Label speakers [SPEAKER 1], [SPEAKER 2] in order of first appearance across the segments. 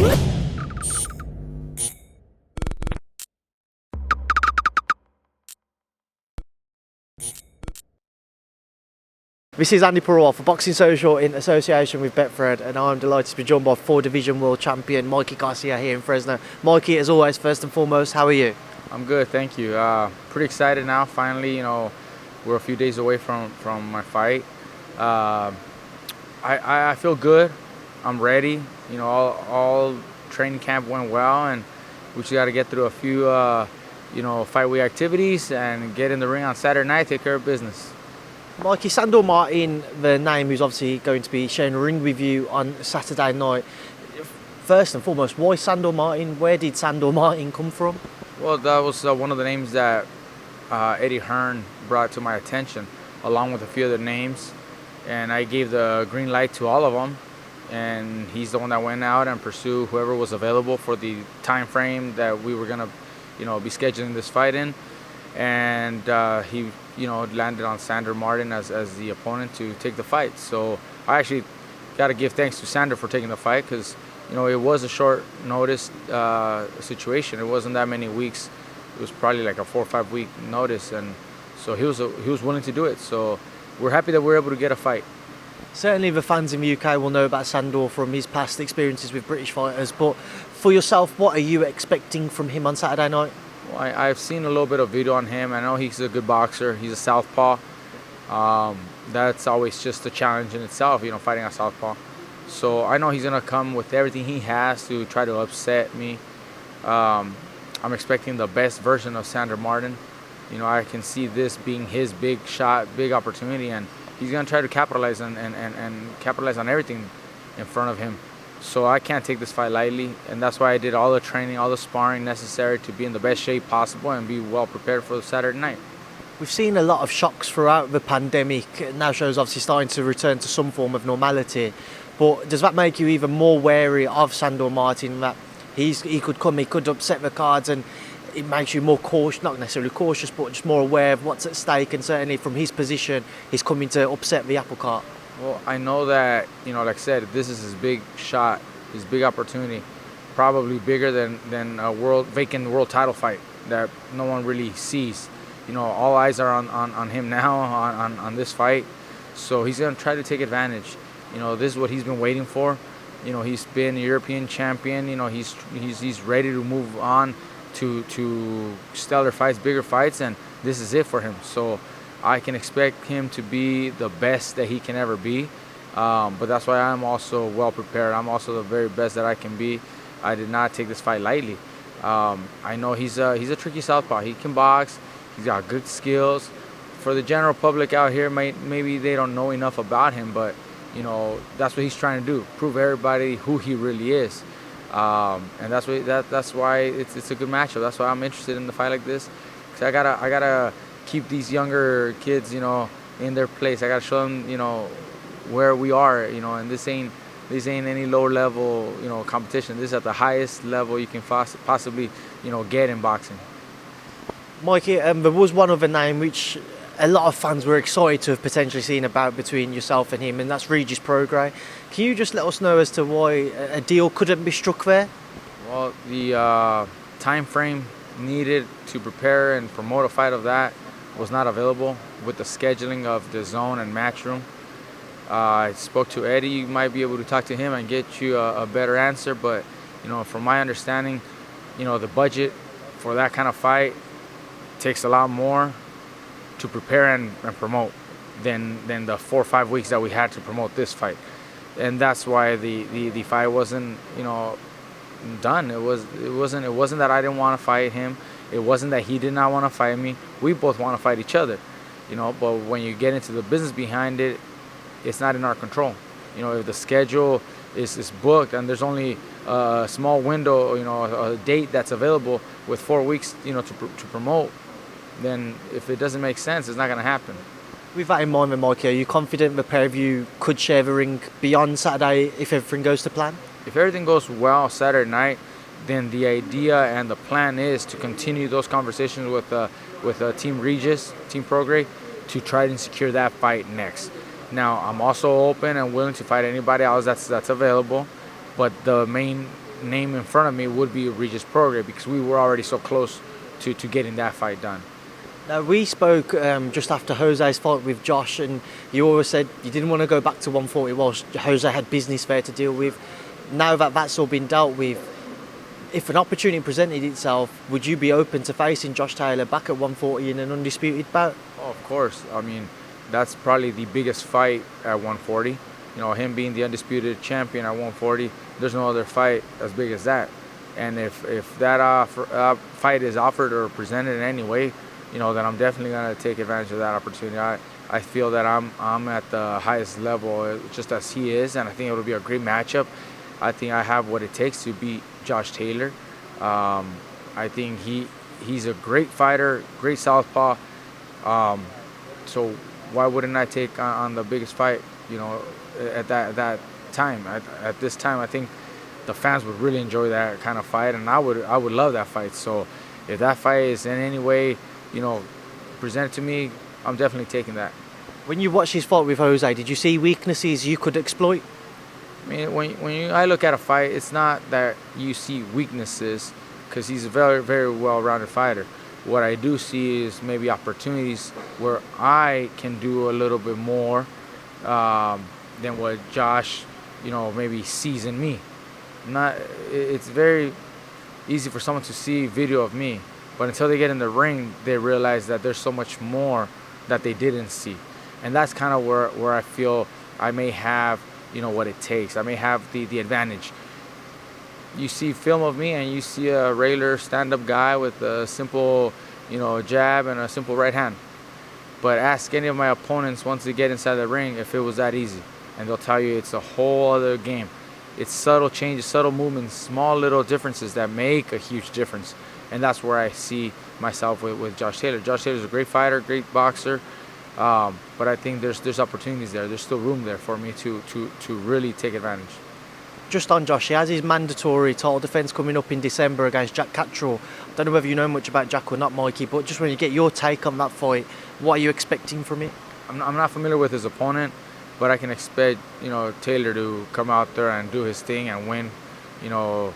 [SPEAKER 1] This is Andi Purewal for Boxing Social in association with Betfred, and I'm delighted to be joined by 4-division world champion Mikey Garcia here in Fresno. Mikey, as always, first and foremost, how are you?
[SPEAKER 2] I'm good, thank you. Pretty excited now. Finally, we're a few days away from my fight. I feel good. I'm ready. All training camp went well, and we just got to get through a few, fight week activities and get in the ring on Saturday night, take care of business.
[SPEAKER 1] Mikey, Sandor Martin, the name who's obviously going to be sharing a ring with you on Saturday night. First and foremost, why Sandor Martin? Where did Sandor Martin come from?
[SPEAKER 2] Well, that was one of the names that Eddie Hearn brought to my attention, along with a few other names. And I gave the green light to all of them. And he's the one that went out and pursued whoever was available for the time frame that we were going to, be scheduling this fight in. And he landed on Sandor Martin as the opponent to take the fight. So I actually got to give thanks to Sandor for taking the fight, because it was a short notice situation. It wasn't that many weeks. It was probably like a 4 or 5 week notice, and so he was willing to do it. So we're happy that we're able to get a fight.
[SPEAKER 1] Certainly the fans in the UK will know about Sandor from his past experiences with British fighters, but for yourself, what are you expecting from him on Saturday night?
[SPEAKER 2] Well, I've seen a little bit of video on him. I know he's a good boxer. He's a southpaw. That's always just a challenge in itself, fighting a southpaw. So I know he's going to come with everything he has to try to upset me. I'm expecting the best version of Sandor Martin. I can see this being his big shot, big opportunity, and he's going to try to capitalize and capitalize on everything in front of him. So I can't take this fight lightly, and that's why I did all the training, all the sparring necessary to be in the best shape possible and be well prepared for the Saturday night.
[SPEAKER 1] We've seen a lot of shocks throughout the pandemic. Now shows obviously starting to return to some form of normality. But does that make you even more wary of Sandor Martin, that he could come, he could upset the cards, and it makes you more cautious, not necessarily cautious, but just more aware of what's at stake, and certainly from his position, he's coming to upset the apple cart?
[SPEAKER 2] Well, I know that, like I said, this is his big shot, his big opportunity, probably bigger than a vacant world title fight that no one really sees. All eyes are on him now, on this fight. So he's going to try to take advantage. This is what he's been waiting for. He's been a European champion. He's ready to move on to stellar fights, bigger fights, and this is it for him. So I can expect him to be the best that he can ever be. But that's why I'm also well prepared. I'm also the very best that I can be. I did not take this fight lightly. I know he's a tricky southpaw. He can box. He's got good skills. For the general public out here, maybe they don't know enough about him, but that's what he's trying to do: prove everybody who he really is. And that's why it's a good matchup. That's why I'm interested in the fight like this, because I gotta keep these younger kids, in their place. I gotta show them, where we are, and this ain't any lower level, competition. This is at the highest level you can possibly, get in boxing.
[SPEAKER 1] Mikey, there was one other name which a lot of fans were excited to have potentially seen about between yourself and him, and that's Regis Prograis. Can you just let us know as to why a deal couldn't be struck there?
[SPEAKER 2] Well, the time frame needed to prepare and promote a fight of that was not available with the scheduling of the zone and matchroom. I spoke to Eddie. You might be able to talk to him and get you a better answer, but from my understanding, the budget for that kind of fight takes a lot more to prepare and promote than the 4 or 5 weeks that we had to promote this fight. And that's why the fight wasn't done. It wasn't that I didn't want to fight him. It wasn't that he did not want to fight me. We both want to fight each other, but when you get into the business behind it, it's not in our control. If the schedule is booked and there's only a small window, a date that's available with 4 weeks, to promote, then if it doesn't make sense, it's not going to happen.
[SPEAKER 1] With that in mind, then, Mikey, are you confident the pair of you could share the ring beyond Saturday if everything goes to plan?
[SPEAKER 2] If everything goes well Saturday night, then the idea and the plan is to continue those conversations with Team Regis, Team Prograis, to try and secure that fight next. Now, I'm also open and willing to fight anybody else that's available, but the main name in front of me would be Regis Prograis, because we were already so close to getting that fight done.
[SPEAKER 1] Now, we spoke just after Jose's fight with Josh, and you always said you didn't want to go back to 140 whilst Jose had business there to deal with. Now that that's all been dealt with, if an opportunity presented itself, would you be open to facing Josh Taylor back at 140 in an undisputed bout?
[SPEAKER 2] Oh, of course. I mean, that's probably the biggest fight at 140. You know, him being the undisputed champion at 140, there's no other fight as big as that. And if that fight is offered or presented in any way, you know, then I'm definitely going to take advantage of that opportunity. I feel that I'm at the highest level, just as he is, and I think it'll be a great matchup. I think I have what it takes to beat Josh Taylor. I think he's a great fighter, great southpaw. So why wouldn't I take on the biggest fight, you know, at that time? At this time, I think the fans would really enjoy that kind of fight, and I would love that fight. So if that fight is in any way, you know, presented to me, I'm definitely taking that.
[SPEAKER 1] When you watched his fight with Jose, did you see weaknesses you could exploit?
[SPEAKER 2] I mean, I look at a fight, it's not that you see weaknesses, because he's a very, very well-rounded fighter. What I do see is maybe opportunities where I can do a little bit more than what Josh, you know, maybe sees in me. It's very easy for someone to see video of me, but until they get in the ring, they realize that there's so much more that they didn't see. And that's kind of where I feel I may have, you know, what it takes. I may have the advantage. You see film of me and you see a regular stand-up guy with a simple, you know, jab and a simple right hand. But ask any of my opponents once they get inside the ring if it was that easy, and they'll tell you it's a whole other game. It's subtle changes, subtle movements, small little differences that make a huge difference. And that's where I see myself with Josh Taylor. Josh Taylor's a great fighter, great boxer, but I think there's opportunities there. There's still room there for me to really take advantage.
[SPEAKER 1] Just on Josh, he has his mandatory title defence coming up in December against Jack Catterall. I don't know whether you know much about Jack or not, Mikey, but just when you get your take on that fight, what are you expecting from it?
[SPEAKER 2] I'm not familiar with his opponent, but I can expect, you know, Taylor to come out there and do his thing and win. You know,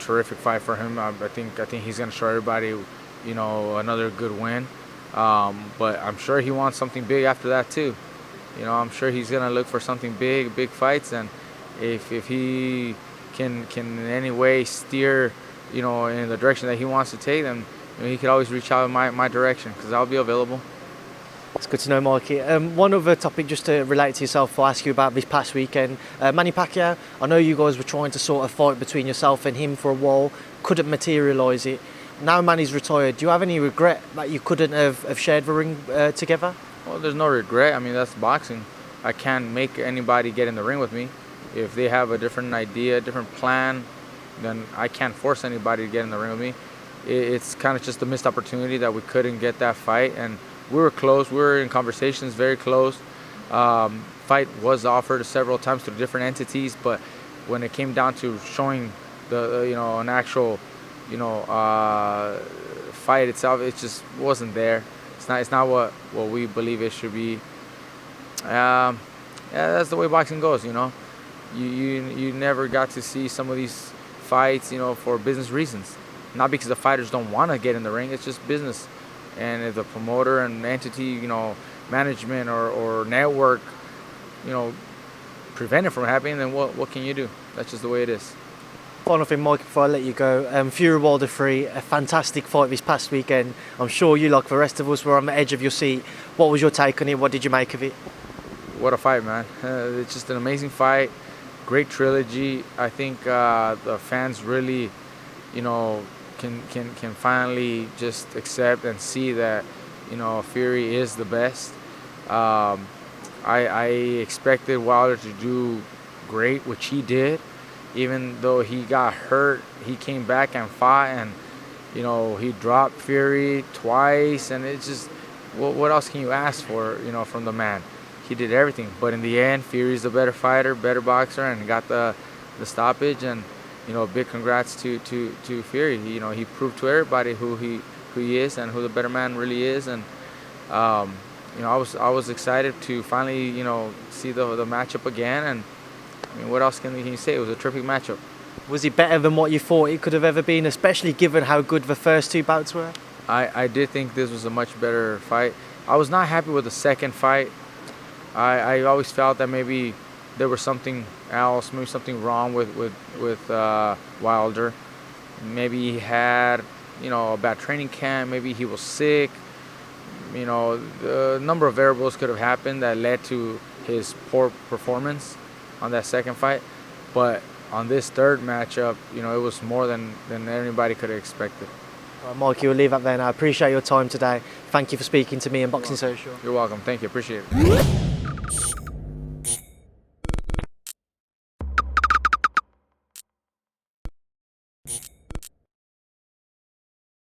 [SPEAKER 2] terrific fight for him. I think he's going to show everybody, you know, another good win. But I'm sure he wants something big after that too. You know, I'm sure he's going to look for something big fights, and if he can in any way steer, you know, in the direction that he wants to take, then, you know, he could always reach out in my direction, because I'll be available.
[SPEAKER 1] It's good to know, Mikey. One other topic just to relate to yourself, I'll ask you about this past weekend. Manny Pacquiao, I know you guys were trying to sort of fight between yourself and him for a while, couldn't materialise it. Now Manny's retired, do you have any regret that you couldn't have shared the ring together?
[SPEAKER 2] Well, there's no regret. I mean, that's boxing. I can't make anybody get in the ring with me. If they have a different idea, a different plan, then I can't force anybody to get in the ring with me. It's kind of just a missed opportunity that we couldn't get that fight, and we were close. We were in conversations, very close. Fight was offered several times to different entities, but when it came down to showing the you know, an actual, you know, fight itself, it just wasn't there. It's not what we believe it should be. Yeah, that's the way boxing goes. You know, you never got to see some of these fights, you know, for business reasons, not because the fighters don't want to get in the ring. It's just business. And if the promoter and entity, you know, management or network, you know, prevent it from happening, then what can you do? That's just the way it is.
[SPEAKER 1] Final thing, Mike, before I let you go, Purewal 3, a fantastic fight this past weekend. I'm sure you, like the rest of us, were on the edge of your seat. What was your take on it? What did you make of it?
[SPEAKER 2] What a fight, man. It's just an amazing fight. Great trilogy. I think the fans really, you know, can finally just accept and see that, you know, Fury is the best. I expected Wilder to do great, which he did. Even though he got hurt, he came back and fought, and, you know, he dropped Fury twice, and it's just, what else can you ask for, you know, from the man? He did everything, but in the end, Fury's the better fighter, better boxer, and got the stoppage. And, you know, big congrats to Fury. You know, he proved to everybody who he is and who the better man really is. And you know, I was excited to finally, you know, see the matchup again, and I mean, what else can you say? It was a terrific matchup.
[SPEAKER 1] Was he better than what you thought it could have ever been, especially given how good the first two bouts were?
[SPEAKER 2] I did think this was a much better fight. I was not happy with the second fight. I always felt that maybe there was something else, maybe something wrong with Wilder. Maybe he had, a bad training camp. Maybe he was sick. The number of variables could have happened that led to his poor performance on that second fight. But on this third matchup, it was more than anybody could have expected.
[SPEAKER 1] Well, Mikey, we'll leave that there now. I appreciate your time today. Thank you for speaking to me and Boxing Social.
[SPEAKER 2] You're welcome. Thank you. Appreciate it.